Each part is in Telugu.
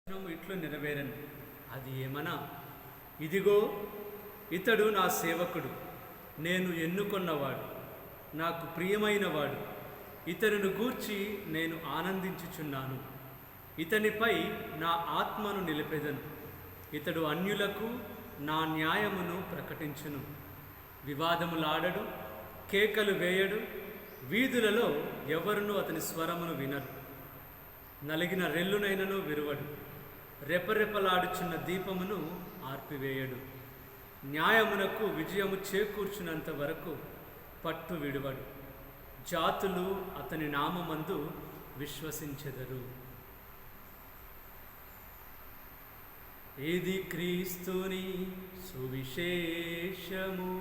ఇట్లు నెరవేరను. అది ఏమనా, ఇదిగో ఇతడు నా సేవకుడు, నేను ఎన్నుకొన్నవాడు, నాకు ప్రియమైనవాడు, ఇతరును గూర్చి నేను ఆనందించుచున్నాను. ఇతనిపై నా ఆత్మను నిలిపెదను. ఇతడు అన్యులకు నా న్యాయమును ప్రకటించును. వివాదములాడడు, కేకలు వేయడు, వీధులలో ఎవరునూ అతని స్వరమును వినరు. నలిగిన రెల్లునైనను విరువడు, రెపరెపలాడుచున్న దీపమును ఆర్పివేయడు. న్యాయమునకు విజయము చేకూర్చున్నంత వరకు పట్టు విడువడు. జాతులు అతని నామమందు విశ్వసించెదరు. ఇది క్రీస్తుని సువిశేషము.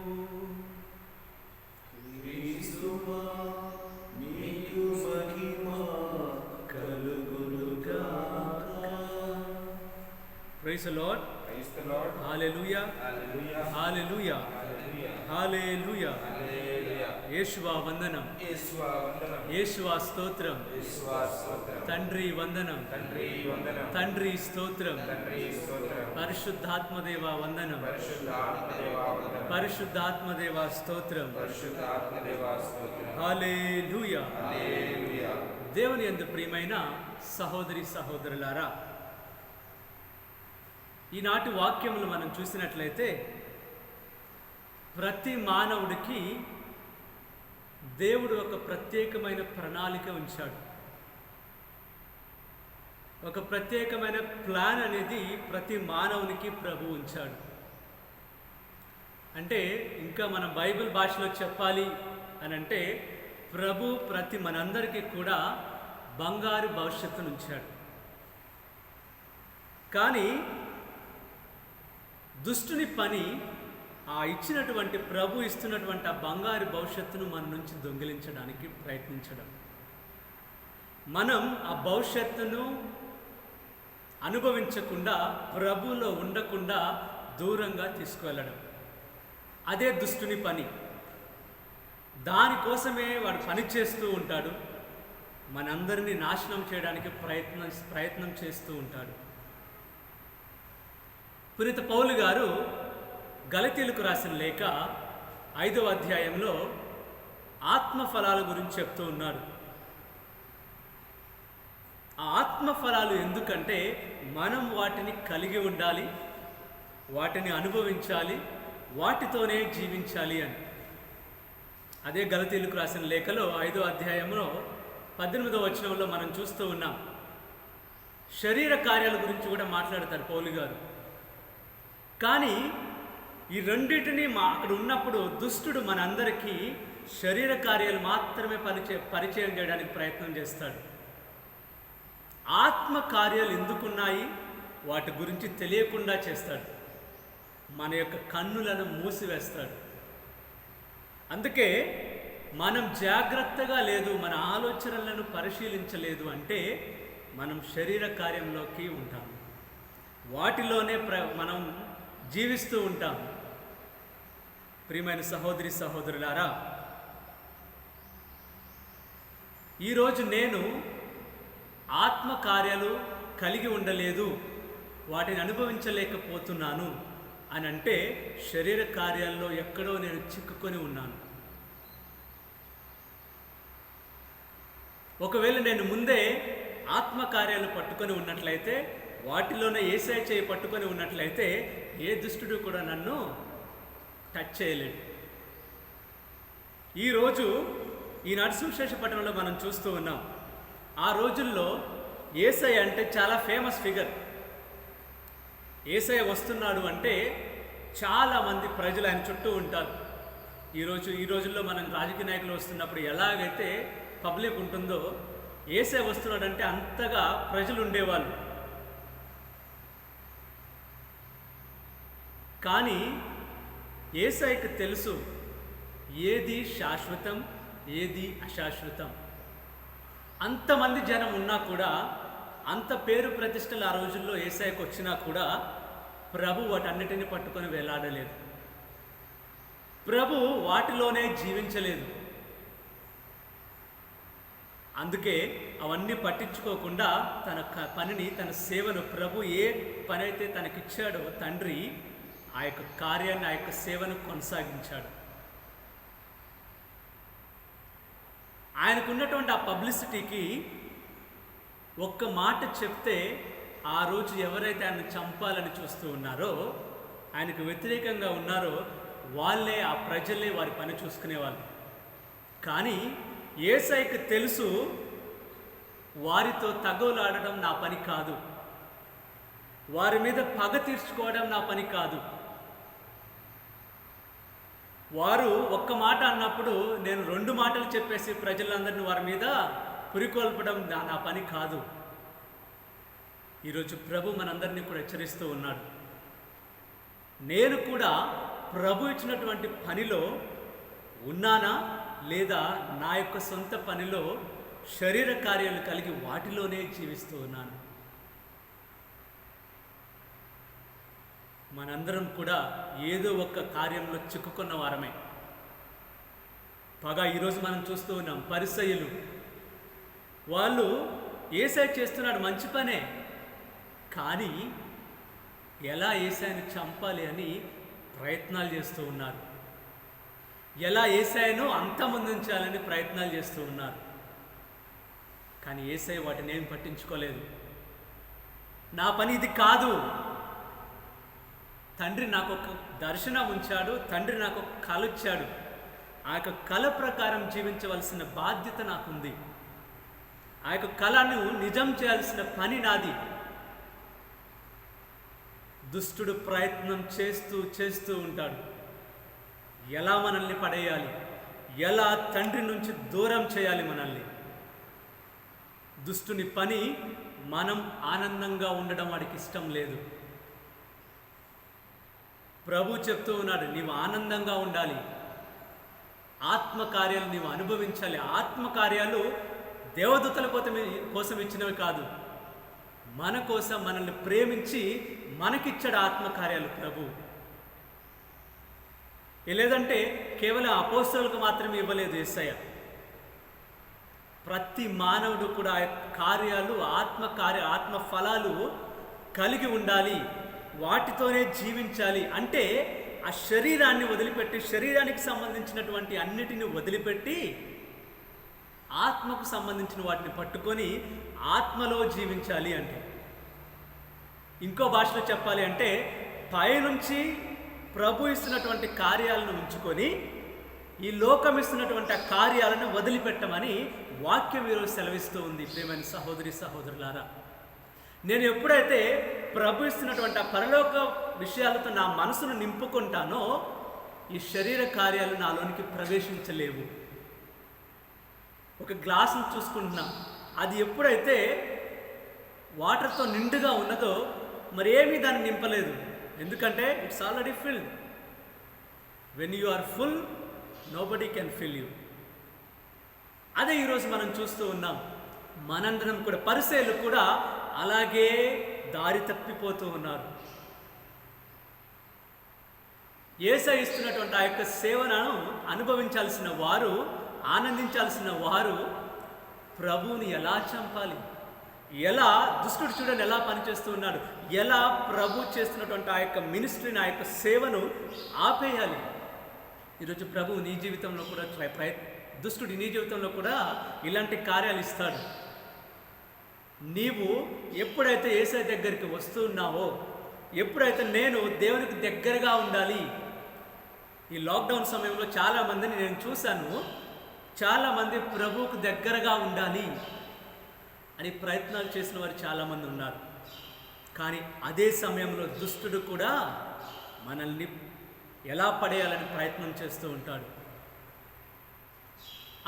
క్రీస్తువా నీకు మహిమ కలుగునుగాక. Praise the Lord. Praise the Lord. హల్లెలూయా. హల్లెలూయా. హల్లెలూయా. హల్లెలూయా. హల్లెలూయా. హల్లెలూయా. యేషువా వందనం. యేసువా వందనం. యేషువా స్తోత్రం. యేసువా స్తోత్రం. తండ్రి వందనం. తండ్రి వందనం. తండ్రి స్తోత్రం. తండ్రి స్తోత్రం. పరిశుద్ధాత్మదేవా వందనం. పరిశుద్ధాత్మదేవా వందనం. పరిశుద్ధాత్మదేవా స్తోత్రం. పరిశుద్ధాత్మదేవా స్తోత్రం. హల్లెలూయా. హల్లెలూయా. దేవుని యందు ప్రియమైన సహోదరి సహోదరులారా, ఈనాటి వాక్యములు మనం చూసినట్లయితే ప్రతి మానవుడికి దేవుడు ఒక ప్రత్యేకమైన ప్రణాళిక ఉంచాడు. ఒక ప్రత్యేకమైన ప్లాన్ అనేది ప్రతి మానవునికి ప్రభు ఉంచాడు. అంటే ఇంకా మనం బైబిల్ భాషలో చెప్పాలి అని అంటే ప్రభు మనందరికీ కూడా బంగారు భవిష్యత్తును ఉంచాడు. కానీ దుష్టుని పని ఆ ఇచ్చినటువంటి ప్రభు ఇస్తున్నటువంటి ఆ బంగారు భవిష్యత్తును మన నుంచి దొంగిలించడానికి ప్రయత్నించడం, మనం ఆ భవిష్యత్తును అనుభవించకుండా ప్రభులో ఉండకుండా దూరంగా తీసుకువెళ్ళడం, అదే దుష్టుని పని. దానికోసమే వాడు పని చేస్తూ ఉంటాడు. మనందరినీ నాశనం చేయడానికి ప్రయత్నం చేస్తూ ఉంటాడు. పునీత పౌలు గారు గలతీయులకు రాసిన లేఖ 5వ అధ్యాయంలో ఆత్మఫలాల గురించి చెప్తూ ఉన్నాడు. ఆ ఆత్మఫలాలు ఎందుకంటే మనం వాటిని కలిగి ఉండాలి, వాటిని అనుభవించాలి, వాటితోనే జీవించాలి అని. అదే గలతీయులకు రాసిన లేఖలో 5వ అధ్యాయంలో 18వ వచనంలో మనం చూస్తూ ఉన్నాం. శరీర కార్యాల గురించి కూడా మాట్లాడతారు పౌలు గారు. కానీ ఈ రెండింటినీ అక్కడ ఉన్నప్పుడు దుష్టుడు మనందరికీ శరీర కార్యాలు మాత్రమే పరిచయం చేయడానికి ప్రయత్నం చేస్తాడు. ఆత్మ కార్యాలు ఎందుకున్నాయి వాటి గురించి తెలియకుండా చేస్తాడు. మన యొక్క కన్నులను మూసివేస్తాడు. అందుకే మనం జాగ్రత్తగా లేదు, మన ఆలోచనలను పరిశీలించలేదు అంటే మనం శరీర కార్యంలోకి ఉంటాం, వాటిలోనే మనం జీవిస్తూ ఉంటాం. ప్రియమైన సహోదరి సహోదరులారా, ఈరోజు నేను ఆత్మకార్యాలు కలిగి ఉండలేదు, వాటిని అనుభవించలేకపోతున్నాను అని అంటే శరీర కార్యాల్లో ఎక్కడో నేను చిక్కుకొని ఉన్నాను. ఒకవేళ నేను ముందే ఆత్మకార్యాలు పట్టుకొని ఉన్నట్లయితే, వాటిలోనే యేసయ్య చేయి పట్టుకొని ఉన్నట్లయితే ఏ దుష్టుడు కూడా నన్ను టచ్ చేయలేడు. ఈరోజు ఈనాటి సువిశేష పట్టణంలో మనం చూస్తూ ఉన్నాం. ఆ రోజుల్లో యేసయ్య అంటే చాలా ఫేమస్ ఫిగర్. యేసయ్య వస్తున్నాడు అంటే చాలామంది ప్రజలు ఆయన చుట్టూ ఉంటారు. ఈ రోజుల్లో మనం రాజకీయ నాయకులు వస్తున్నప్పుడు ఎలాగైతే పబ్లిక్ ఉంటుందో, యేసయ్య వస్తున్నాడంటే అంతగా ప్రజలు ఉండేవాళ్ళు. కానీ యేసయ్యకు తెలుసు ఏది శాశ్వతం, ఏది అశాశ్వతం. అంతమంది జనం ఉన్నా కూడా, అంత పేరు ప్రతిష్టలు ఆ రోజుల్లో యేసయ్యకు వచ్చినా కూడా ప్రభు వాటన్నిటిని పట్టుకొని వేలాడలేదు. ప్రభు వాటిలోనే జీవించలేదు. అందుకే అవన్నీ పట్టించుకోకుండా తన పనిని, తన సేవను, ప్రభు ఏ పని అయితే తనకిచ్చాడో తండ్రి ఆ యొక్క కార్యాన్ని, ఆ యొక్క సేవను కొనసాగించాడు. ఆయనకున్నటువంటి ఆ పబ్లిసిటీకి ఒక్క మాట చెప్తే ఆ రోజు ఎవరైతే ఆయన చంపాలని చూస్తూ ఉన్నారో, ఆయనకు వ్యతిరేకంగా ఉన్నారో వాళ్ళే, ఆ ప్రజలే వారి పని చూసుకునేవాళ్ళు. కానీ యేసయ్యకు తెలుసు, వారితో తగులాడడం నా పని కాదు, వారి మీద పగ తీర్చుకోవడం నా పని కాదు. వారు ఒక్క మాట అన్నప్పుడు నేను 2 మాటలు చెప్పేసి ప్రజలందరినీ వారి మీద పురికొల్పడం నా పని కాదు. ఈరోజు ప్రభు మనందరినీ కూడా హెచ్చరిస్తూ ఉన్నాడు. నేను కూడా ప్రభు ఇచ్చినటువంటి పనిలో ఉన్నానా లేదా నా యొక్క సొంత పనిలో శరీర కార్యాలు కలిగి వాటిలోనే జీవిస్తూ ఉన్నాను? మనందరం కూడా ఏదో ఒక కార్యంలో చిక్కుకున్న వారమే. పగా ఈరోజు మనం చూస్తూ ఉన్నాం, పరిసయ్యులు వాళ్ళు యేసయ్య చేస్తున్నాడు మంచి పనే, కానీ ఎలా యేసయ్యను చంపాలి అని ప్రయత్నాలు చేస్తూ ఉన్నారు, ఎలా యేసయ్యను అంతమొందించాలని ప్రయత్నాలు చేస్తూ ఉన్నారు. కానీ యేసయ్య వాటిని ఏం పట్టించుకోలేదు. నా పని ఇది కాదు, తండ్రి నాకు ఒక దర్శనం ఉంచాడు, తండ్రి నాకు ఒక కళ ఇచ్చాడు, ఆ యొక్క కళ ప్రకారం జీవించవలసిన బాధ్యత నాకుంది, ఆ యొక్క కళను నిజం చేయాల్సిన పని నాది. దుష్టుడు ప్రయత్నం చేస్తూ ఉంటాడు, ఎలా మనల్ని పడేయాలి, ఎలా తండ్రి నుంచి దూరం చేయాలి మనల్ని. దుష్టుని పని మనం ఆనందంగా ఉండడం వాడికి ఇష్టం లేదు. ప్రభు చెప్తూ ఉన్నాడు, నీవు ఆనందంగా ఉండాలి, ఆత్మకార్యాలు నీవు అనుభవించాలి. ఆత్మకార్యాలు దేవదూతల కోసం ఇచ్చినవి కాదు, మన కోసం మనల్ని ప్రేమించి మనకిచ్చాడు ఆత్మకార్యాలు ప్రభు. లేదంటే కేవలం అపోస్తలులకు మాత్రమే ఇవ్వలేదు యేసయ్య. ప్రతి మానవుడు కూడా ఆ కార్యాలు, ఆత్మ ఫలాలు కలిగి ఉండాలి, వాటితోనే జీవించాలి. అంటే ఆ శరీరాన్ని వదిలిపెట్టి, శరీరానికి సంబంధించినటువంటి అన్నిటిని వదిలిపెట్టి ఆత్మకు సంబంధించిన వాటిని పట్టుకొని ఆత్మలో జీవించాలి. అంటే ఇంకో భాషలో చెప్పాలి అంటే పైనుంచి ప్రభు ఇస్తున్నటువంటి కార్యాలను ఉంచుకొని ఈ లోకం ఇస్తున్నటువంటి ఆ కార్యాలను వదిలిపెట్టమని వాక్యం ఈరోజు సెలవిస్తూ ఉంది. ప్రియమైన సహోదరి సహోదరులారా, నేను ఎప్పుడైతే ప్రభు ఇస్తున్నటువంటి ఆ పరలోక విషయాలతో నా మనసును నింపుకుంటానో ఈ శరీర కార్యాలు నాలోనికి ప్రవేశించలేవు. ఒక గ్లాసును చూసుకుంటున్నాం, అది ఎప్పుడైతే వాటర్తో నిండుగా ఉన్నదో మరి ఏమీ దాన్ని నింపలేదు, ఎందుకంటే it's already filled. When you are full nobody can fill you. అదే ఈరోజు మనం చూస్తూ ఉన్నాం. మనందరం కూడా, పరిసయ్యులు కూడా అలాగే దారి తప్పిపోతూ ఉన్నారు. యేసయ్య ఇస్తున్నటువంటి ఆ యొక్క సేవను అనుభవించాల్సిన వారు, ఆనందించాల్సిన వారు ప్రభువుని ఎలా చంపాలి, ఎలా దుష్టుడు చూడండి ఎలా పనిచేస్తూ ఉన్నాడు, ఎలా ప్రభు చేస్తున్నటువంటి ఆ యొక్క మినిస్ట్రీని, ఆ యొక్క సేవను ఆపేయాలి. ఈరోజు ప్రభు నీ జీవితంలో కూడా దుష్టుడు నీ జీవితంలో కూడా ఇలాంటి కార్యాలు ఇస్తాడు. నీవు ఎప్పుడైతే యేసయ్య దగ్గరికి వస్తున్నావో, ఎప్పుడైతే నేను దేవునికి దగ్గరగా ఉండాలి. ఈ లాక్డౌన్ సమయంలో చాలామందిని నేను చూశాను, చాలామంది ప్రభువుకు దగ్గరగా ఉండాలి అని ప్రయత్నాలు చేసిన వారు చాలామంది ఉన్నారు. కానీ అదే సమయంలో దుష్టుడు కూడా మనల్ని ఎలా పడేయాలని ప్రయత్నం చేస్తూ ఉంటాడు.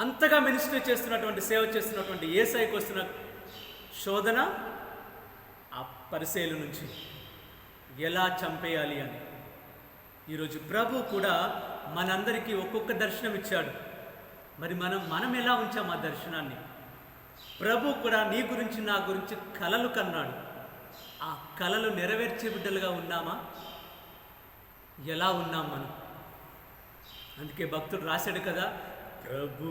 అంతగా మినిస్ట్రీ చేస్తున్నటువంటి, సేవ చేస్తున్నటువంటి యేసయ్యకు వస్తున్న శోధన ఆ పరిసయ్యుల నుంచి ఎలా చంపేయాలి అని. ఈరోజు ప్రభు కూడా మనందరికీ ఒక్కొక్క దర్శనం ఇచ్చాడు. మరి మనం ఎలా ఉంచాం ఆ దర్శనాన్ని? ప్రభు కూడా నీ గురించి, నా గురించి కలలు కన్నాడు. ఆ కలలు నెరవేర్చే బిడ్డలుగా ఉన్నామా? ఎలా ఉన్నాం మనం? అందుకే భక్తుడు రాశాడు కదా, ప్రభు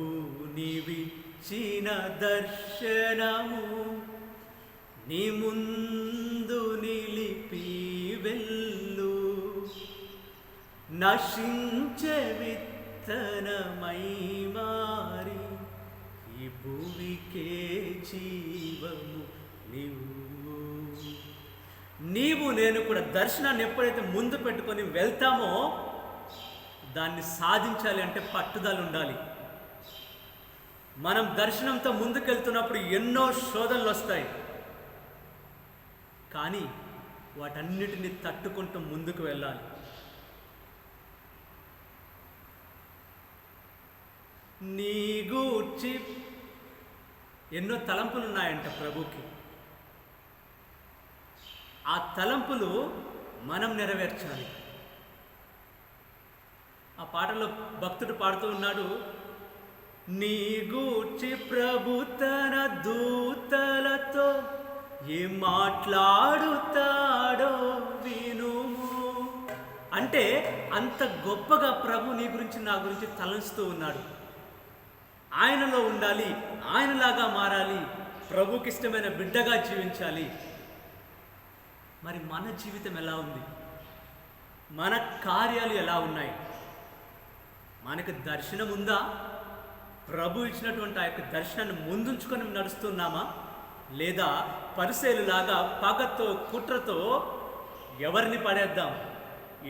నీవిచ్చిన ఇచ్చిన దర్శనము నీ ముందు నిలిపి వెళ్ళు, నశించే విత్తనమై మారి ఈ భూమికే జీవము నీవు నేను కూడా దర్శనాన్ని ఎప్పుడైతే ముందు పెట్టుకొని వెళ్తామో దాన్ని సాధించాలి అంటే పట్టుదల ఉండాలి. మనం దర్శనంతో ముందుకెళ్తున్నప్పుడు ఎన్నో శోధనలు వస్తాయి, కానీ వాటన్నిటిని తట్టుకుంటూ ముందుకు వెళ్ళాలి. నీ గూర్చి ఎన్నో తలంపులు ఉన్నాయంట ప్రభుకి. ఆ తలంపులు మనం నెరవేర్చాలి. ఆ పాటలో భక్తుడు పాడుతూ ఉన్నాడు, నీ గూర్చి ప్రభు తన దూతలతో ఏం మాట్లాడుతాడో వినుము. అంటే అంత గొప్పగా ప్రభు నీ గురించి నా గురించి తలంచుతూ ఉన్నాడు. ఆయనలో ఉండాలి, ఆయనలాగా మారాలి, ప్రభుకి ఇష్టమైన బిడ్డగా జీవించాలి. మరి మన జీవితం ఎలా ఉంది? మన కార్యాలు ఎలా ఉన్నాయి? మనకు దర్శనం ఉందా? ప్రభు ఇచ్చినటువంటి ఆ యొక్క దర్శనాన్ని ముందుంచుకొని నడుస్తున్నామా? లేదా పరిసేలులాగా పగతో కుట్రతో ఎవరిని పడేద్దాం,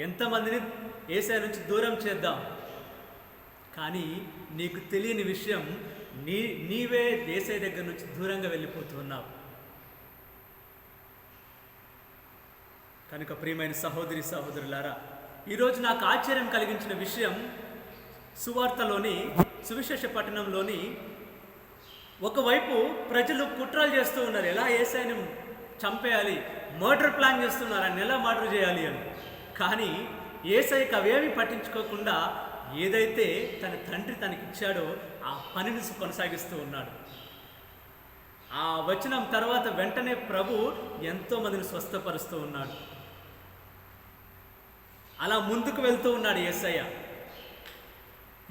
ఎంతమందిని యేసయ్య నుంచి దూరం చేద్దాం? కానీ నీకు తెలియని విషయం, నీవే యేసయ్య దగ్గర నుంచి దూరంగా వెళ్ళిపోతున్నావు. కనుక ప్రియమైన సహోదరి సహోదరులారా, ఈరోజు నాకు ఆశ్చర్యం కలిగించిన విషయం, సువార్తలోని సువిశేష పట్టణంలోని ఒకవైపు ప్రజలు కుట్రలు చేస్తూ ఉన్నారు, ఎలా యేసయ్యను చంపేయాలి, మర్డర్ ప్లాన్ చేస్తున్నారు, ఆయన ఎలా మర్డర్ చేయాలి అని. కానీ యేసయ్యకి అవేమీ పట్టించుకోకుండా ఏదైతే తన తండ్రి తనకిచ్చాడో ఆ పనిని కొనసాగిస్తూ ఉన్నాడు. ఆ వచనం తర్వాత వెంటనే ప్రభు ఎంతో మందిని స్వస్థపరుస్తూ ఉన్నాడు. అలా ముందుకు వెళ్తూ ఉన్నాడు యేసయ్య.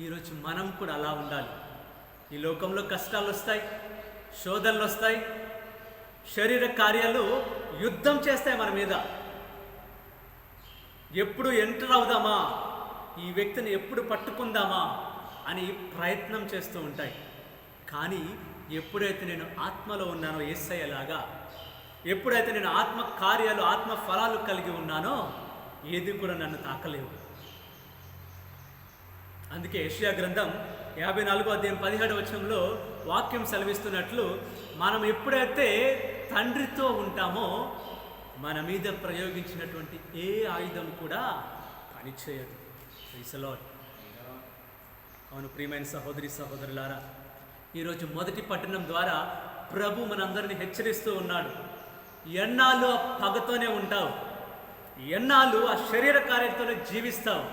ఈరోజు మనం కూడా అలా ఉండాలి. ఈ లోకంలో కష్టాలు వస్తాయి, శోధనలు వస్తాయి, శరీర కార్యాలు యుద్ధం చేస్తాయి మన మీద. ఎప్పుడు ఎంటర్ అవుదామా, ఈ వ్యక్తిని ఎప్పుడు పట్టుకుందామా అని ప్రయత్నం చేస్తూ ఉంటాయి. కానీ ఎప్పుడైతే నేను ఆత్మలో ఉన్నానో యేసయ్యలాగా, ఎప్పుడైతే నేను ఆత్మ కార్యాలు ఆత్మ ఫలాలు కలిగి ఉన్నానో ఏది కూడా నన్ను తాకలేవు. అందుకే యెషయా గ్రంథం 54వ అధ్యాయం 17వ వచనంలో వాక్యం సెలవిస్తున్నట్లు, మనం ఎప్పుడైతే తండ్రితో ఉంటామో మన మీద ప్రయోగించినటువంటి ఏ ఆయుధం కూడా పనిచేయదు. Praise lord. అవును ప్రియమైన సహోదరి సహోదరులారా, ఈరోజు మొదటి పట్టణం ద్వారా ప్రభు మనందరినీ హెచ్చరిస్తూ ఉన్నాడు. ఎన్నాళ్ళు ఆ పగతోనే ఉంటావు, ఎన్నాళ్ళు ఆ శరీర కార్యంతోనే జీవిస్తావు,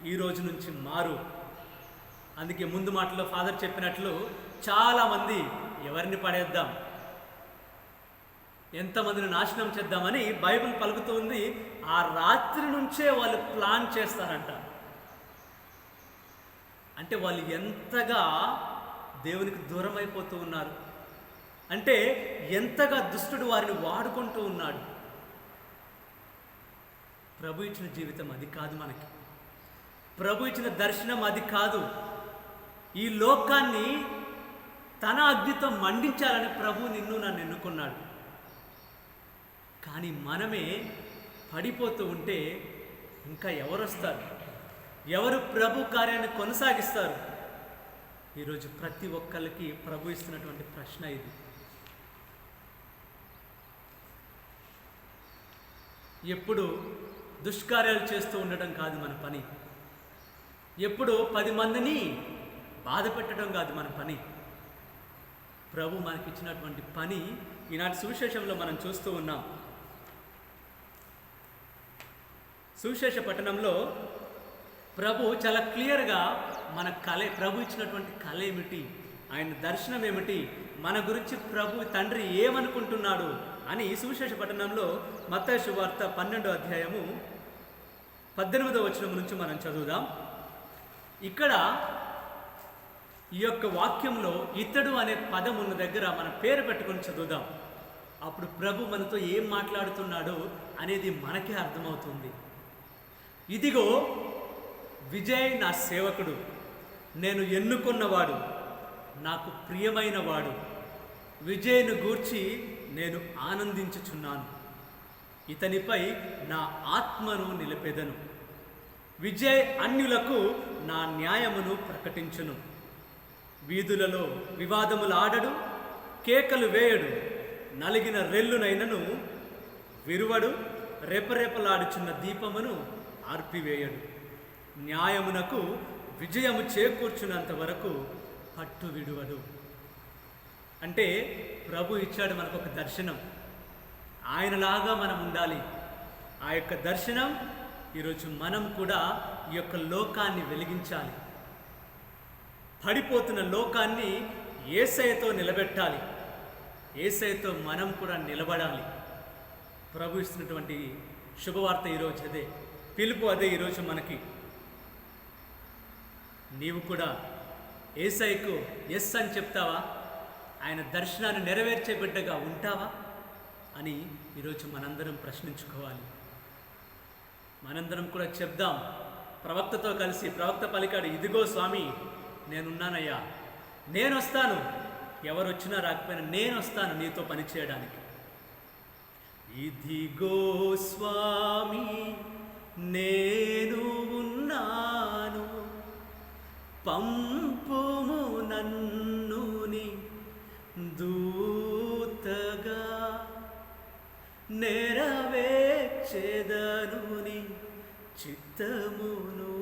ఈ రోజు నుంచి మారు. అందుకే ముందు మాటలో ఫాదర్ చెప్పినట్లు చాలామంది ఎవరిని పడేద్దాం, ఎంతమందిని నాశనం చేద్దామని బైబిల్ పలుకుతూ ఉంది. ఆ రాత్రి నుంచే వాళ్ళు ప్లాన్ చేస్తారంట. అంటే వాళ్ళు ఎంతగా దేవునికి దూరం అయిపోతూ ఉన్నారు, అంటే ఎంతగా దుష్టుడు వారిని వాడుకుంటూ ఉన్నాడు. ప్రభు ఇచ్చిన జీవితం అది కాదు మనకి, ప్రభు ఇచ్చిన దర్శనం అది కాదు. ఈ లోకాన్ని తన అగ్నితో మండించాలని ప్రభు నిన్ను నన్ను ఎన్నుకున్నాడు. కానీ మనమే పడిపోతూ ఉంటే ఇంకా ఎవరు వస్తారు, ఎవరు ప్రభు కార్యాన్ని కొనసాగిస్తారు? ఈరోజు ప్రతి ఒక్కరికి ప్రభు ఇస్తున్నటువంటి ప్రశ్న ఇది. ఎప్పుడు దుష్కార్యాలు చేస్తూ ఉండటం కాదు మన పని, ఎప్పుడు 10 మందిని బాధ పెట్టడం కాదు మన పని. ప్రభు మనకిచ్చినటువంటి పని ఈనాటి సువిశేషంలో మనం చూస్తూ ఉన్నాం. సువిశేష పట్టణంలో ప్రభు చాలా క్లియర్గా మన ప్రభు ఇచ్చినటువంటి కళ ఏమిటి, ఆయన దర్శనం ఏమిటి, మన గురించి ప్రభు తండ్రి ఏమనుకుంటున్నాడు అని సువిశేష పట్టణంలో మత్తయి సువార్త 12వ అధ్యాయము 18వ వచనం నుంచి మనం చదువుదాం. ఇక్కడ ఈ యొక్క వాక్యంలో ఇతడు అనే పదం ఉన్న దగ్గర మన పేరు పెట్టుకొని చదువుదాం. అప్పుడు ప్రభు మనతో ఏం మాట్లాడుతున్నాడో అనేది మనకే అర్థమవుతుంది. ఇదిగో విజయ్ నా సేవకుడు, నేను ఎన్నుకున్నవాడు, నాకు ప్రియమైన వాడు, విజయ్ను గూర్చి నేను ఆనందించుచున్నాను. ఇతనిపై నా ఆత్మను నిలిపెదను. విజయ్ అన్యులకు నా న్యాయమును ప్రకటించును. వీధులలో వివాదములు ఆడడు, కేకలు వేయడు, నలిగిన రెల్లునైనను విరువడు, రెపరెపలాడుచున్న దీపమును ఆర్పివేయడు. న్యాయమునకు విజయము చేకూర్చున్నంత వరకు పట్టు విడువడు. అంటే ప్రభు ఇచ్చాడు మనకు ఒక దర్శనం. ఆయనలాగా మనం ఉండాలి. ఆ యొక్క దర్శనం ఈరోజు మనం కూడా ఈ యొక్క లోకాన్ని వెలిగించాలి. పడిపోతున్న లోకాన్ని యేసయ్యతో నిలబెట్టాలి. యేసయ్యతో మనం కూడా నిలబడాలి. ప్రభు ఇస్తున్నటువంటి శుభవార్త ఈరోజు అదే, పిలుపు అదే. ఈరోజు మనకి నీవు కూడా యేసయ్యకు ఎస్ అని చెప్తావా? ఆయన దర్శనాన్ని నెరవేర్చే బిడ్డగా ఉంటావా అని ఈరోజు మనందరం ప్రశ్నించుకోవాలి. మనందరం కూడా చెప్దాం. ప్రవక్తతో కలిసి ప్రవక్త పలికాడు, ఇదిగో స్వామి నేనున్నానయ్యా, నేను వస్తాను, ఎవరు వచ్చినా రాకపోయినా నేను వస్తాను నీతో పని చేయడానికి. ఇదిగో స్వామి నేను ఉన్నాను, పంపుము నన్ను నీ దూతగా, నెరవేర్చెదను నీ చిత్తమును.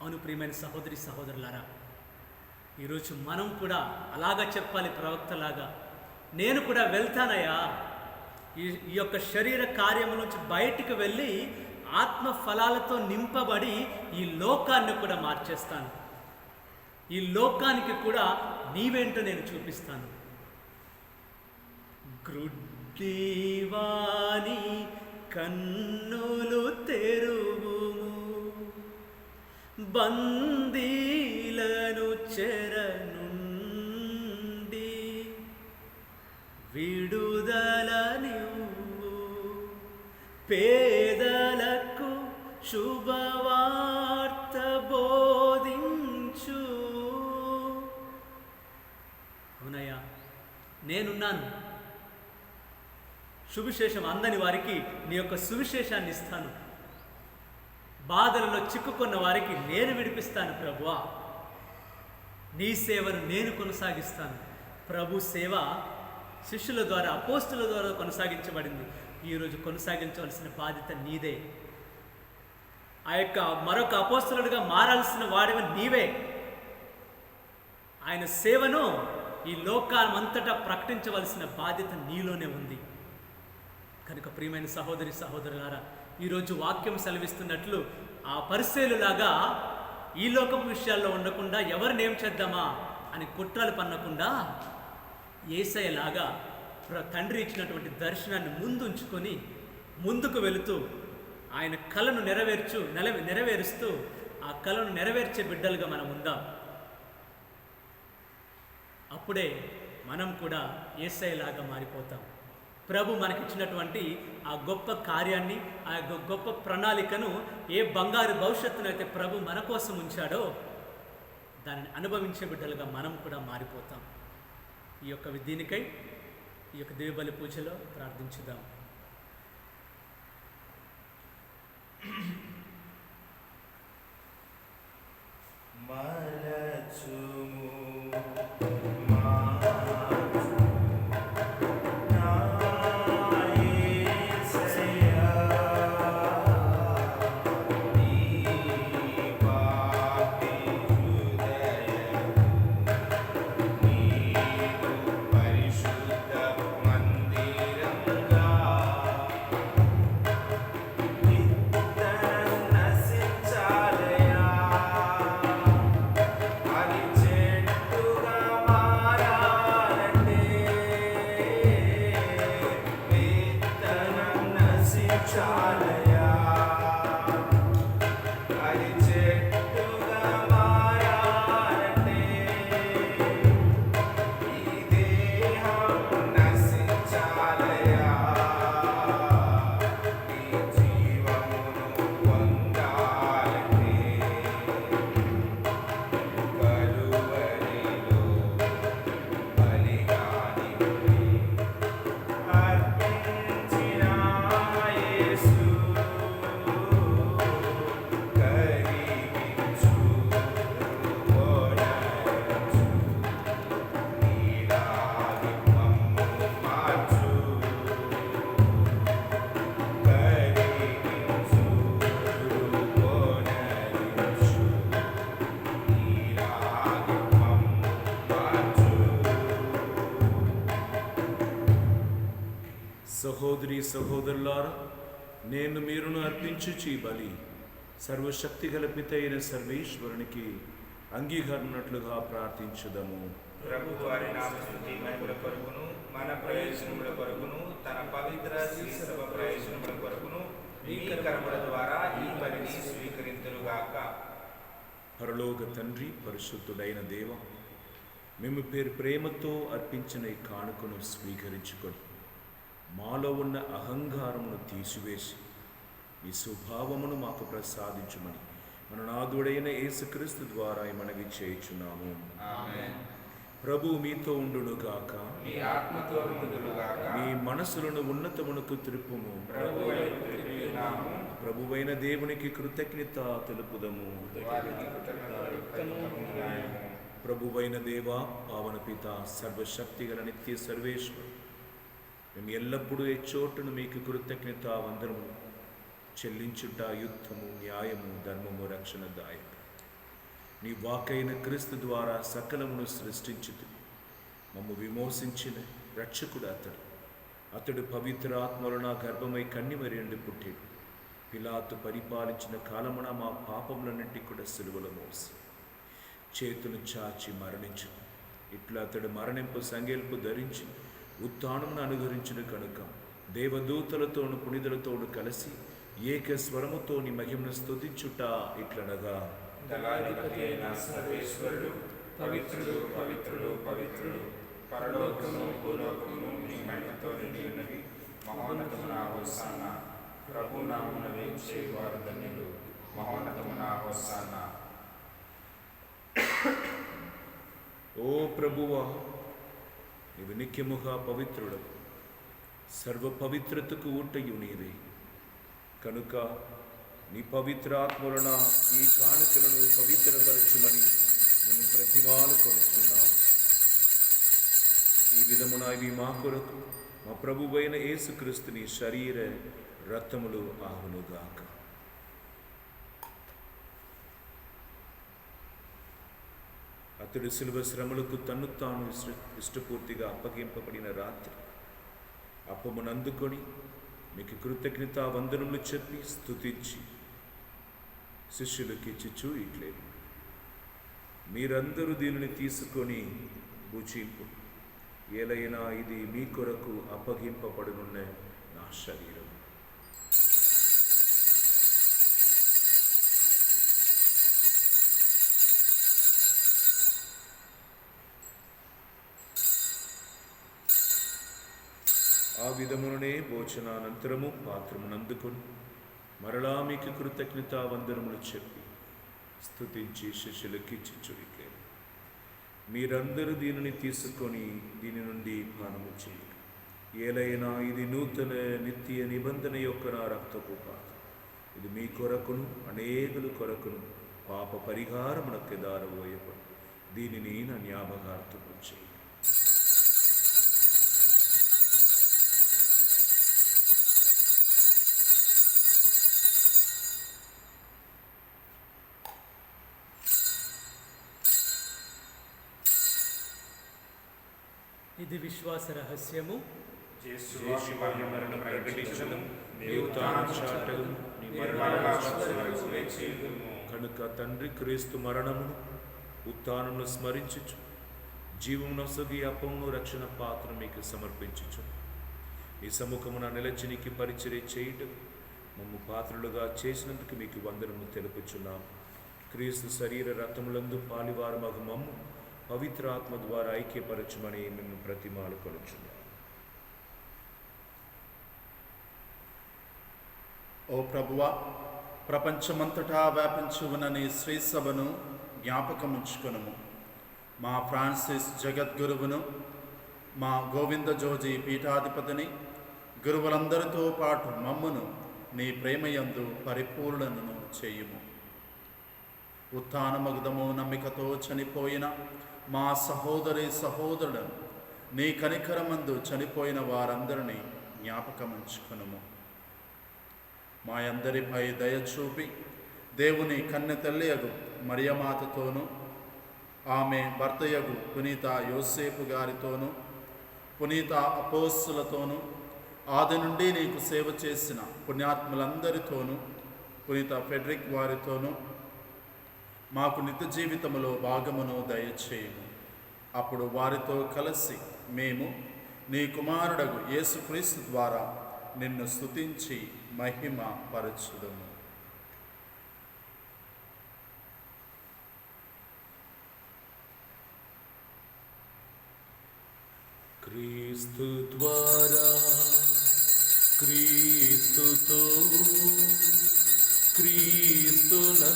అవును ప్రియమైన సహోదరి సహోదరులారా, ఈరోజు మనం కూడా అలాగా చెప్పాలి. ప్రవక్తలాగా నేను కూడా వెళ్తానయ్యా, ఈ యొక్క శరీర కార్యము నుంచి బయటికి వెళ్ళి ఆత్మ ఫలాలతో నింపబడి ఈ లోకాన్ని కూడా మార్చేస్తాను. ఈ లోకానికి కూడా నీవేంటో నేను చూపిస్తాను. గ్రుడ్డివాని కన్నులు తెరువుము, బందీలను చెర నుండి విడుదల నివ్వు, పేదలకు శుభవార్త బోధించు. అవునయ్యా, నేనున్నాను. సువిశేషం అందని వారికి నీ యొక్క సువిశేషాన్ని ఇస్తాను. బాధలలో చిక్కుకున్న వారికి నేను విడిపిస్తాను ప్రభువా. నీ సేవను నేను కొనసాగిస్తాను. ప్రభు సేవ శిష్యుల ద్వారా, అపోస్తుల ద్వారా కొనసాగించబడింది. ఈరోజు కొనసాగించవలసిన బాధ్యత నీదే. ఆ యొక్క మరొక అపోస్తులుడిగా మారాల్సిన వాడివి నీవే. ఆయన సేవను ఈ లోకామంతటా ప్రకటించవలసిన బాధ్యత నీలోనే ఉంది. కనుక ప్రియమైన సహోదరి సహోదరులారా, ఈరోజు వాక్యం సెలవిస్తున్నట్లు ఆ పరిసేలులాగా ఈ లోకపు విషయాల్లో ఉండకుండా ఎవరిని ఏం చేద్దామా అని కుట్రలు పన్నకుండా యేసయ్యలాగా తండ్రి ఇచ్చినటువంటి దర్శనాన్ని ముందుంచుకొని ముందుకు వెళుతూ ఆయన కలను నెరవేరుస్తూ ఆ కలను నెరవేర్చే బిడ్డలుగా మనం ఉందాం. అప్పుడే మనం కూడా యేసయ్యలాగా మారిపోతాం. ప్రభు మనకిచ్చినటువంటి ఆ గొప్ప కార్యాన్ని, ఆ గొప్ప ప్రణాళికను, ఏ బంగారు భవిష్యత్తునైతే ప్రభు మన కోసం ఉంచాడో దానిని అనుభవించే బిడ్డలుగా మనం కూడా మారిపోతాం. ఈ యొక్క దీనికై ఈ యొక్క దేవబలి పూజలో ప్రార్థించుదాం. మరచుము అది సహోదరి సహోదరులారా, నేను మీరును అర్పించుచి బలి సర్వశక్తి గల పిత అయిన సర్వేశ్వరునికి అంగీకరణట్లుగా ప్రార్థించుదము. ప్రభు వారి నామస్తుతి మహిమల కొరకును మన ప్రయోజనముల కొరకును తన పవిత్ర శ్రీ సభ ప్రయోజనముల కొరకును మీ కర్మల ద్వారా ఈ పనిని స్వీకరింతురుగాక. పరలోక తండ్రి, పరిశుద్ధుడైన దేవ, మేము పేరు ప్రేమతో అర్పించిన ఈ కానుకను స్వీకరించుకొని మాలో ఉన్న అహంకారమును తీసివేసి ఈ స్వభావమును మాకు ప్రసాదించుమని మన నాథుడైన యేసుక్రీస్తు ద్వారా మనవి చేయుచున్నాము. ఆమేన్. ప్రభు మీతో ఉండునుగాక. మీ ఆత్మతో ఉండునుగాక. మీ మనసులను ఉన్నతమునకు త్రిప్పుము. ప్రభు వైపు త్రిప్పుచున్నాము. ప్రభువైన దేవునికి కృతజ్ఞత తెలుపుదము. వారికి కృతజ్ఞతలు న్యాయము. ప్రభువైన దేవా, పావన పిత, సర్వశక్తి గల నిత్య సర్వేశ్వరు, మేము ఎల్లప్పుడూ ఏ చోటును మీకు కృతజ్ఞత వందనము చెల్లించుట యుద్ధము, న్యాయము, ధర్మము, రక్షణదాయక. నీ వాకైన క్రీస్తు ద్వారా సకలమును సృష్టించుతూ మమ్ము విమోసించిన రక్షకుడు అతడు పవిత్ర ఆత్మలో గర్భమై కన్నిమరి నుండి పుట్టాడు. పిలాతు పరిపాలించిన కాలమున మా పాపములన్నింటి కూడా సిలువలో మోసి చేతులు చాచి మరణించు. ఇట్లా అతడు మరణింపు సంగేల్పు ధరించి ఉత్థానమును అనుగ్రహించిన కనుక దేవదూతలతోను పునిదులతోను కలిసి ఏక స్వరముతో నీ మహిమను స్తుతించుట ఇట్లనగా: దళాధిపతి అయిన సర్వేశ్వరుడు పవిత్రుడు పవిత్రుడు పవిత్రుడు, పరలోకము భూలోకము నీ మహిమతో నిండి ఉన్నవి. మహోన్నతమున హోసానా. ప్రభు నామమున వేంచేవారు ధన్యులు. మహోన్నతమున హోసానా. ఓ ప్రభువా, నీవు నిత్యముగా పవిత్రుడు, సర్వ పవిత్రతకు ఊటయు నీవే కనుక నీ పవిత్ర ఆత్మలన ఈ కానుకలను పవిత్రపరచుమని మేము ప్రతిమాలు కొనుక్కున్నాం. ఈ విధమున ఇవి మా కొరకు మా ప్రభువైన యేసుక్రీస్తుని శరీర రక్తములు ఆగునుగాక. అతడు శిలువ శ్రమలకు తన్ను తాను ఇష్టపూర్తిగా అప్పగింపబడిన రాత్రి అప్పమునందుకొని మీకు కృతజ్ఞత వందనములు చెప్పి స్తుతించి శిష్యులకి ఇచ్చిచూ ఇట్లే: మీరందరూ దీనిని తీసుకొని భుజింపు, ఏలైనా ఇది మీ కొరకు అప్పగింపబడునున్న నా శరీరం. ఆ విధముననే భోజనానంతరము పాత్రమునందుకొని మరలా మీకు కృతజ్ఞత వందనములు చెప్పి స్తుతించి శిష్యులకిచ్చిచుడికే: మీరందరూ దీనిని తీసుకొని దీని నుండి పానము చేయండి, ఏలైనా ఇది నూతన నిత్య నిబంధన యొక్క నా రక్తపు పాత్ర. ఇది మీ కొరకును అనేకుల కొరకును పాప పరిహారమునకు దారబోయబడు. దీనిని నా జ్ఞాపకార్థము చేయండి. ఇది విశ్వాస రహస్యము. యేసు మరణం ప్రకటించును, నీ ఉత్థానం చాటెను, నీ మరణాశ్వరము వేచియుందుము. కనుక తండ్రి క్రీస్తు మరణమును ఉత్థానమును స్మరించుచు జీవమునొసగి అప్పమును రక్షణ పాత్ర మీకు సమర్పించుచు ఈ సముఖమున నిలచినికి పరిచర్య చేయుటకు మమ్ము పాత్రలుగా చేసినందుకు మీకు వందనములు తెలుపుచున్నాం. క్రీస్తు శరీర రక్తములందు పాలివారమగు మమ్ము పవిత్ర ఆత్మ ద్వారా ఐక్యపరచుమని మేము ప్రతిమాలు కొనుచున్నాం. ఓ ప్రభువా, ప్రపంచమంతటా వ్యాపించి ఉన్న నీ శ్రీ సభను జ్ఞాపకముంచుకొనుము. మా ఫ్రాన్సిస్ జగద్గురువును, మా గోవింద జోజి పీఠాధిపతిని, గురువులందరితో పాటు మమ్మును నీ ప్రేమయందు పరిపూర్ణను చేయుము. ఉత్థానమగుదము నమ్మికతో చనిపోయిన మా సహోదరి సహోదరులను, నీ కనికరమందు చనిపోయిన వారందరినీ జ్ఞాపకముంచుకొనుము. మా అందరిపై దయచూపి దేవుని కన్నె తల్లియగు మరియమాతతోనూ, ఆమె భర్తయగు పునీత యోసేపు గారితోనూ, పునీత అపోస్తులతోనూ, ఆది నుండి నీకు సేవ చేసిన పుణ్యాత్ములందరితోనూ పునీత ఫెడరిక్ వారితోనూ మాకు నిత్య జీవితములో భాగమును దయచేయము. అప్పుడు వారితో కలిసి మేము నీ కుమారుడగు యేసుక్రీస్తు ద్వారా నిన్ను స్తుతించి మహిమ పరచుదము. క్రీస్తు ద్వారా, క్రీస్తుతో, క్రీస్తునందు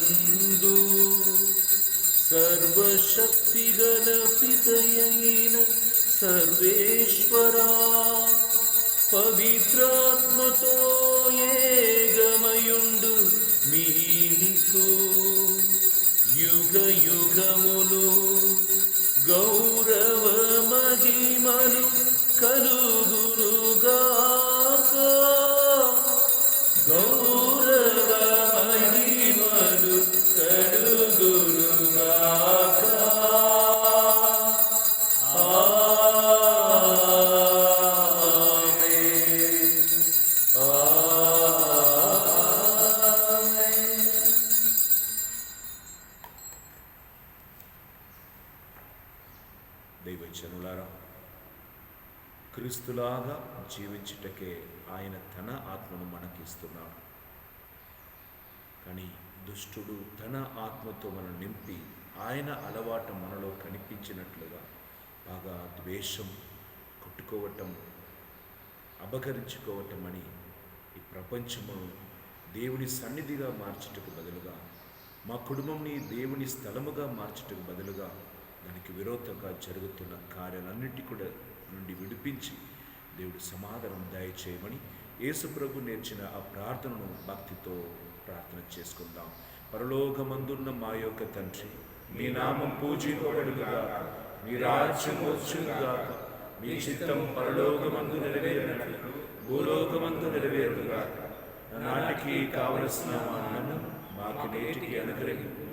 సర్వశక్తిగల పితయైన సర్వేశ్వరా, పవిత్రాత్మతో ఏకమయుండు మీకు యుగ యుగములు గౌరవ మహిమలు కలుగునుగాక. గౌరవ మహిమలు కలుగునుగాక. దైవజనులారా, క్రీస్తులాగా జీవించుటకే ఆయన తన ఆత్మను మనకిస్తున్నాడు. కానీ దుష్టుడు తన ఆత్మతో మనం నింపి ఆయన అలవాటు మనలో కనిపించినట్లుగా బాగా ద్వేషం, కొట్టుకోవటం, అపహరించుకోవటం అని ఈ ప్రపంచమును దేవుని సన్నిధిగా మార్చుటకు బదులుగా, మా కుటుంబంని దేవుని స్థలముగా మార్చుటకు బదులుగా దానికి విరోధంగా జరుగుతున్న కార్యాలన్నిటి కూడా నుండి విడిపించి దేవుడు సమాధానం దయచేయమని యేసు ప్రభు నేర్చిన ఆ ప్రార్థనను భక్తితో ప్రార్థన చేసుకుందాం. పరలోకమందున్న మా యొక్క తండ్రి, మీ నామం పూజింపబడుగాక, మీ రాజ్యం వచ్చుగాక, మీ చిత్తం పరలోకమందు నెరవేరినట్లు భూలోకమందు నెరవేరుగాక. నాటికి కావలసిన అన్నము మాకు నేటికి అనుగ్రహింపు.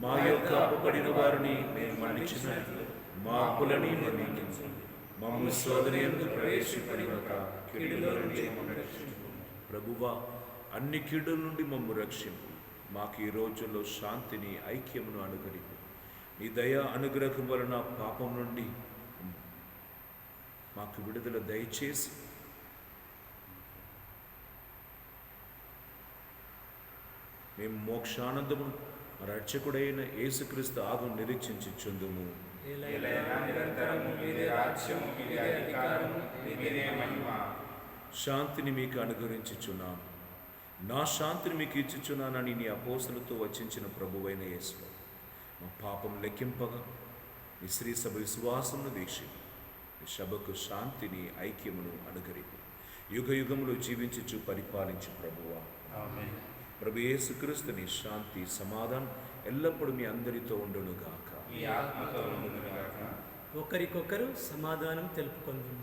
మా యొక్క అప్పుపడిన వారిని మేము మన్నించినట్లు మా అప్పులని మన్నించు. మమ్ము శోధన యందు ప్రవేశపడినక కీడులో నుండి మమ్ము రక్షించు. ప్రభువా, అన్ని కీడుల నుండి మమ్ము రక్షింపు. మాకు ఈ రోజుల్లో శాంతిని, ఐక్యమును అనుగ్రహింపు. నీ దయ అనుగ్రహం వలన పాపం నుండి మాకు విడుదల దయచేసి మేము మోక్షానందమును రక్షకుడైన యేసుక్రీస్తు ఆగం నిరీక్షించుచుందుము. శాంతిని మీకు అనుగ్రహించుచున్నాను, నా శాంతిని మీకు ఇచ్చుచున్నానని నీ అపోసలతో వచించిన ప్రభువైన యేసు, మా పాపం లెక్కింపగా నీ శ్రీ సభ విశ్వాసమును దీక్షింపు. నీ సభకు శాంతిని, ఐక్యమును అనుగ్రహింపు. యుగ యుగములు జీవించుచు పరిపాలించు ప్రభువా. ప్రభు యేసుక్రీస్తుని శాంతి, సమాధానం ఎల్లప్పుడూ మీ అందరితో ఉండునుగాక. ఒకరికొకరు సమాధానం తెలుపుకుందాం.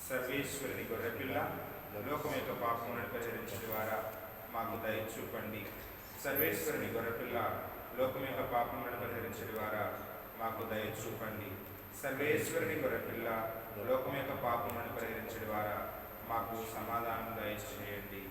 సర్వేశ్వరుని గొర్రెపిల్ల, లోకం యొక్క పాపములను పరిహరించే ద్వారా మాకు దయ చూపండి. సర్వేశ్వరుని గొర్రెపిల్ల, లోకం యొక్క పాపములను పరిహరించే ద్వారా మాకు దయ చూపండి. సర్వేశ్వరుని గొర్రెపిల్ల, లోకం యొక్క పాపములను పరిహరించే ద్వారా మాకు సమాధానం దయచేయండి.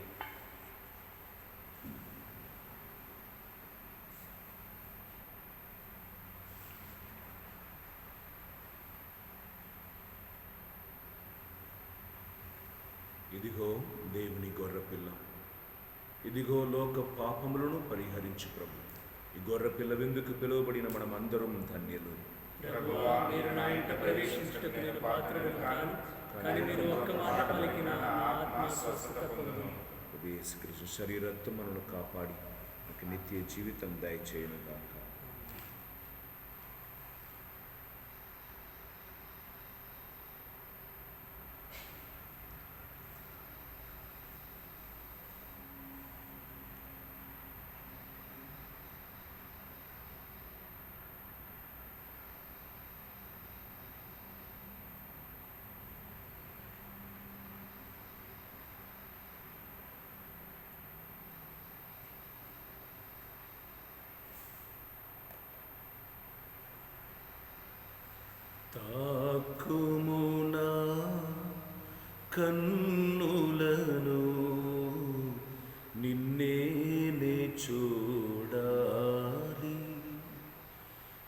ఇదిగో దేవుని గొర్రెపిల్ల, ఇదిగో లోక పాపములను పరిహరించు ప్రభు. ఈ గొర్రెపిల్ల విందుకు పిలువబడిన మనమందరం ధన్యులు. ప్రభువా, మీరు నా ఇంట ప్రవేశించుటకు నేను పాత్రుడను కాను, కానీ మీరు ఒక్క మాట పలికిన నా ఆత్మ స్వస్థత పొందును. యేసుక్రీస్తు శరీరత్వం మనను కాపాడి మనకి నిత్య జీవితం దయచేయను గాక. తాకుమునా కన్నులను నిన్నేనే చూడాలి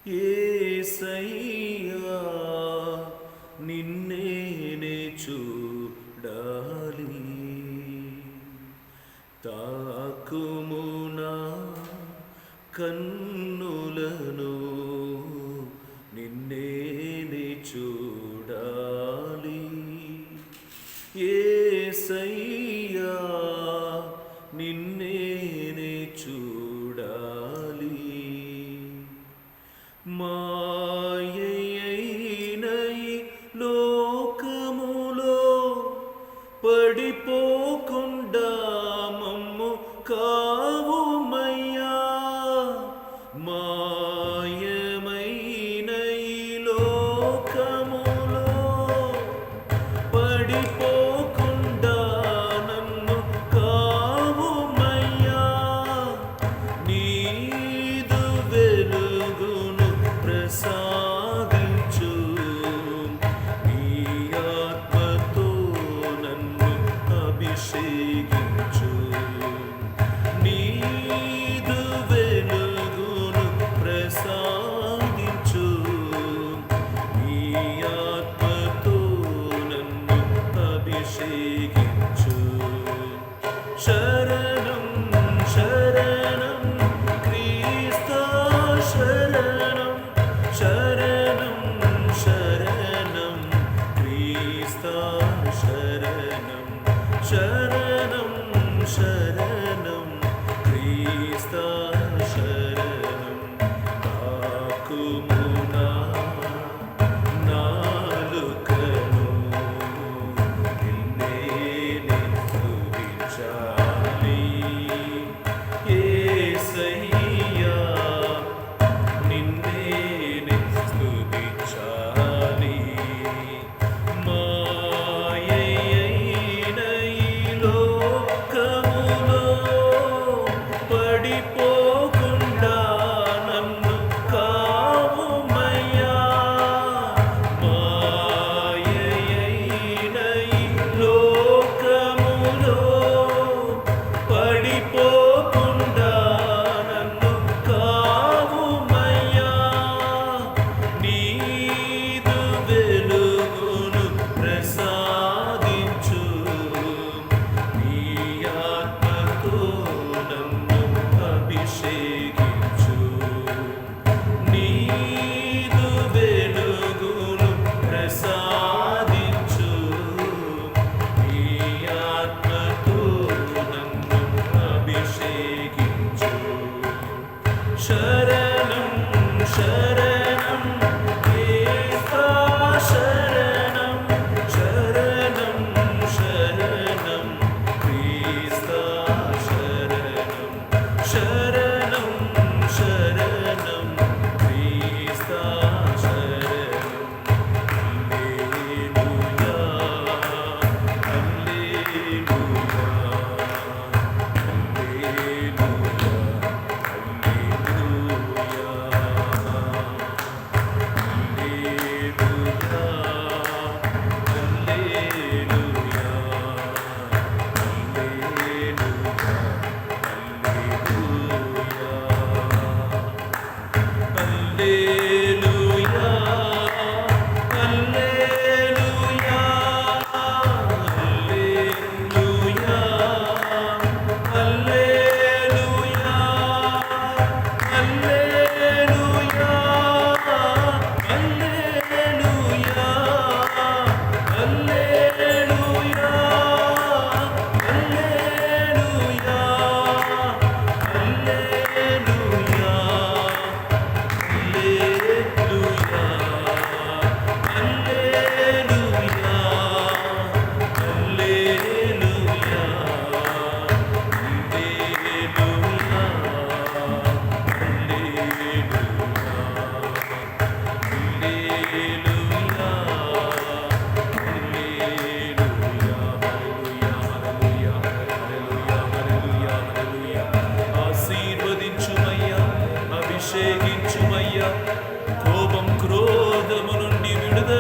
యేసయ్యా, నిన్నేనే చూడాలి. తాకుమునా కన్నులను నిన్నేనే చూడాలి యేసయ్యా, నిన్నేనే చూడాలి. మాయైన ఈ లోకములో పడిపోకుండా మమ్ము కావుమయ్యా. మాయమైన ఈ లోకములో పడిపోకుండా నన్ను కావుమయ్యా. నీదు వెలుగును ప్రసాదించు, నీ ఆత్మతో నన్ను అభిషేకించు. నీదు వెలుగును ప్రసాదించు, నీ ఆత్మతో నన్ను అభిషేకించు. శరణం శరణం క్రీస్తా, శరణం శరణం శరణం క్రీస్తా, శరణం శరణం శరణం క్రీస్తా, శరణం. తాకుమునా నాలుకను నిన్నేనే స్తుతించాలి యేసయ్యా, నిన్నేనే స్తుతించాలి. మాయైన ఈ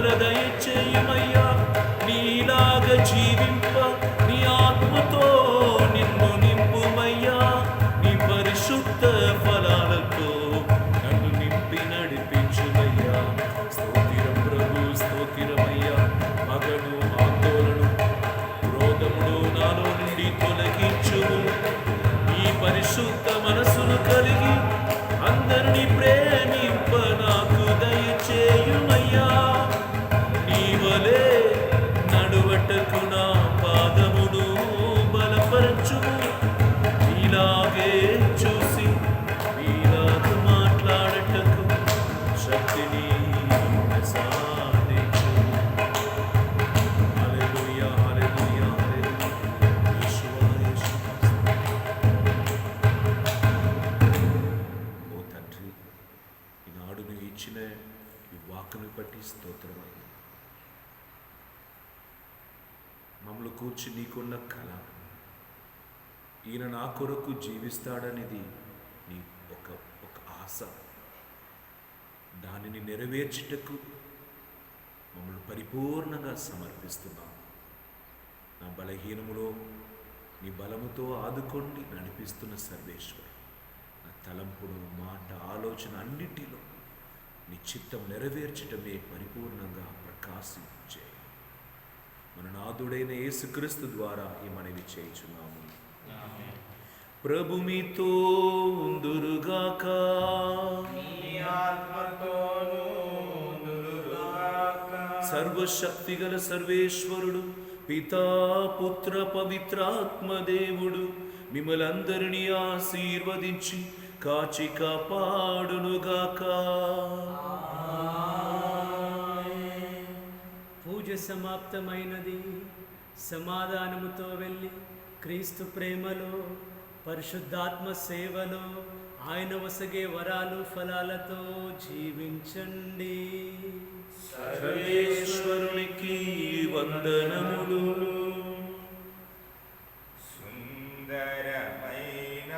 పట్టుదల దయచేయమయ్యా. నీలాగా జీవింప నీ ఆత్మతో నిన్ను నింపుమయ్యా. నీ పరిశుద్ధ ఫలాలతో నన్ను నింపి నడిపించుమయ్యా. స్తోత్రం ప్రభు, స్తోత్రమయ్యా. మగను ఆందోళన క్రోధమును నాలో నుండి తొలగించుము. ఈ పరిశుద్ధ మనసును కలిగి అందరినీ ప్రేమింప నాకు దయచేయుమయ్యా. నీ వలే నడువటకు నా పాదమును బలపరచుము. ఇలాగే చూసి మీలాగా మాట్లాడటకు శక్తిని ప్రసాదించుము. హల్లెలూయా, హల్లెలూయా, హల్లెలూయా. యేషువా, యేషువా. ఓ తండ్రి, ఈనాడు నువ్వు ఇచ్చిన ఈ వాక్కును బట్టి స్తోత్రమయ్యా. మమ్మల్ని కూర్చి నీకున్న కళ, ఈయన నా కొరకు జీవిస్తాడనేది నీ ఒక ఆశ. దానిని నెరవేర్చుటకు మమ్మల్ని పరిపూర్ణంగా సమర్పిస్తున్నాం. నా బలహీనములో నీ బలముతో ఆదుకొని నడిపిస్తున్న సర్వేశ్వర్, నా తలంపును, మాట, ఆలోచన అన్నిటిలో నీ చిత్తం నెరవేర్చటమే పరిపూర్ణంగా ప్రకాశించే మన నాథుడైన యేసుక్రీస్తు ద్వారా ఈ మనవి చేయుచున్నాము. ప్రభు మీతో ఉందురుగాక. సర్వశక్తిగల సర్వేశ్వరుడు పితా, పుత్ర, పవిత్రాత్మ దేవుడు మిమ్మలందరినీ ఆశీర్వదించి కాచి కాపాడునుగాక. పూజ సమాప్తమైనది. సమాధానముతో వెళ్ళి క్రీస్తు ప్రేమలో, పరిశుద్ధాత్మ సేవలో, ఆయన వసగే వరాలు ఫలాలతో జీవించండి. సర్వేశ్వరునికి వందనములు. సుందరమైన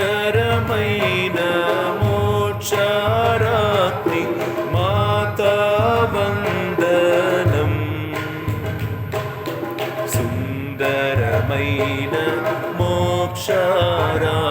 సుందరమైన మోక్షరాత్రి మాతా వందనం. సుందరమైన మోక్షరాత్రి